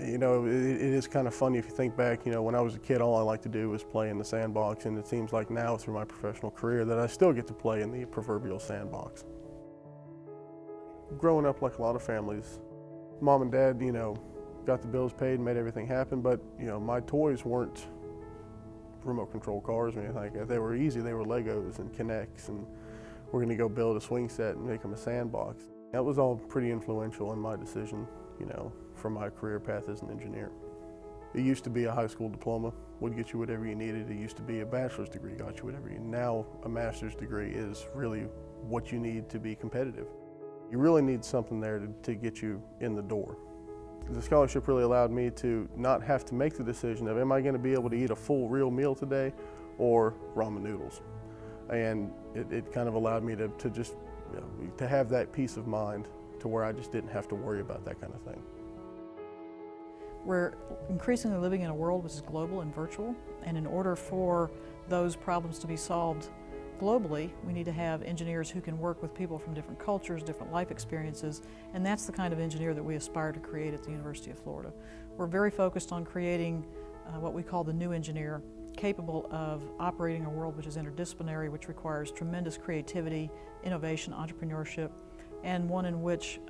You know, it is kind of funny if you think back, you know, when I was a kid, all I liked to do was play in the sandbox, and it seems like now through my professional career that I still get to play in the proverbial sandbox. Growing up like a lot of families, Mom and Dad, you know, got the bills paid and made everything happen, but, you know, my toys weren't remote control cars or anything like that. They were easy. They were Legos and Kinects, and we're going to go build a swing set and make them a sandbox. That was all pretty influential in my decision, you know, for my career path as an engineer. It used to be a high school diploma would get you whatever you needed. It used to be a bachelor's degree got you whatever you need. Now a master's degree is really what you need to be competitive. You really need something there to get you in the door. The scholarship really allowed me to not have to make the decision of, am I going to be able to eat a full real meal today or ramen noodles? And it kind of allowed me to just, you know, to have that peace of mind to where I just didn't have to worry about that kind of thing. We're increasingly living in a world which is global and virtual, and in order for those problems to be solved globally, we need to have engineers who can work with people from different cultures, different life experiences, and that's the kind of engineer that we aspire to create at the University of Florida. We're very focused on creating what we call the new engineer, capable of operating a world which is interdisciplinary, which requires tremendous creativity, innovation, entrepreneurship, and one in which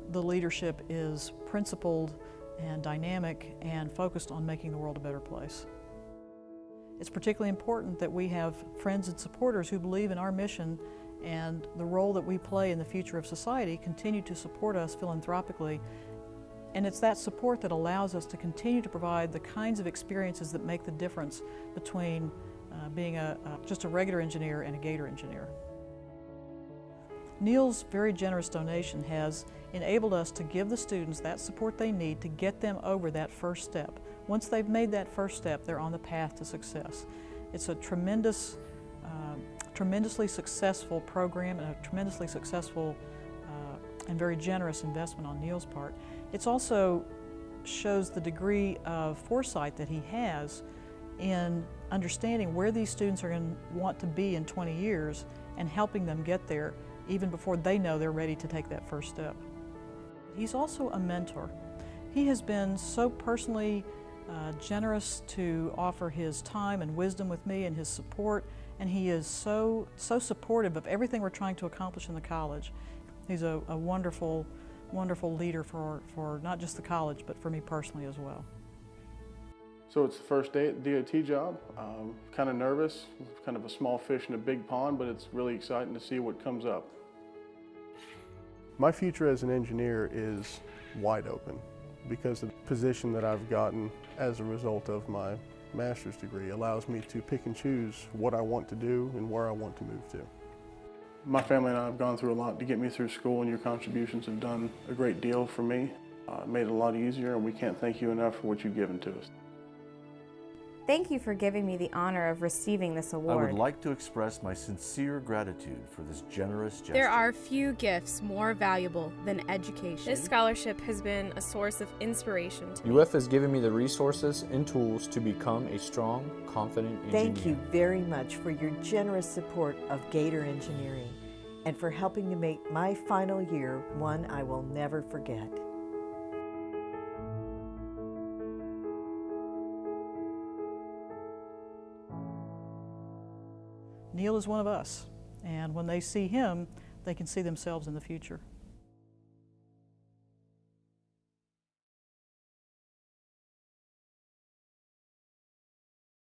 the leadership is principled and dynamic and focused on making the world a better place. It's particularly important that we have friends and supporters who believe in our mission and the role that we play in the future of society, continue to support us philanthropically. And it's that support that allows us to continue to provide the kinds of experiences that make the difference between being just a regular engineer and a Gator engineer. Neil's very generous donation has enabled us to give the students that support they need to get them over that first step. Once they've made that first step, they're on the path to success. It's a tremendously successful program and a tremendously successful and very generous investment on Neil's part. It also shows the degree of foresight that he has in understanding where these students are going to want to be in 20 years and helping them get there even before they know they're ready to take that first step. He's also a mentor. He has been so personally generous to offer his time and wisdom with me and his support, and he is so supportive of everything we're trying to accomplish in the college. He's a wonderful, wonderful leader for not just the college, but for me personally as well. So it's the first day at the DOT job. Kind of nervous, kind of a small fish in a big pond, but it's really exciting to see what comes up. My future as an engineer is wide open because the position that I've gotten as a result of my master's degree allows me to pick and choose what I want to do and where I want to move to. My family and I have gone through a lot to get me through school, and your contributions have done a great deal for me. Made it a lot easier, and we can't thank you enough for what you've given to us. Thank you for giving me the honor of receiving this award. I would like to express my sincere gratitude for this generous gesture. There are few gifts more valuable than education. This scholarship has been a source of inspiration to me. UF has given me the resources and tools to become a strong, confident engineer. Thank you very much for your generous support of Gator Engineering and for helping to make my final year one I will never forget. Neil is one of us, and when they see him, they can see themselves in the future.